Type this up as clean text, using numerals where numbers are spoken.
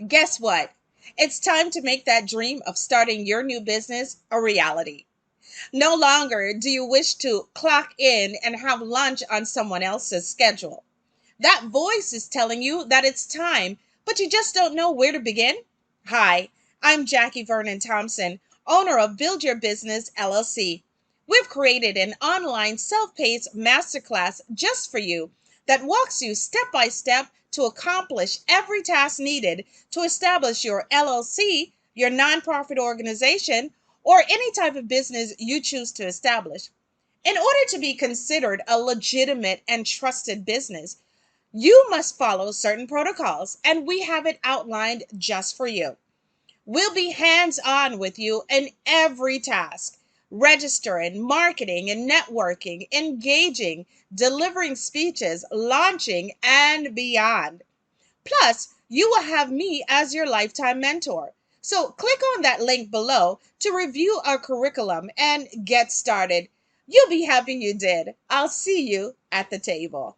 Guess what? It's time to make that dream of starting your new business a reality. No longer do you wish to clock in and have lunch on someone else's schedule. That voice is telling you that it's time, but you just don't know where to begin. Hi, I'm Jackie Vernon-Thompson, owner of Build Your Business LLC. We've created an online self-paced masterclass just for you that walks you step by step to accomplish every task needed to establish your LLC, your nonprofit organization, or any type of business you choose to establish. In order to be considered a legitimate and trusted business, you must follow certain protocols, and we have it outlined just for you. We'll be hands on with you in every task, registering, marketing, and networking, engaging, delivering speeches, launching, and beyond. Plus, you will have me as your lifetime mentor. So click on that link below to review our curriculum and get started. You'll be happy you did. I'll see you at the table.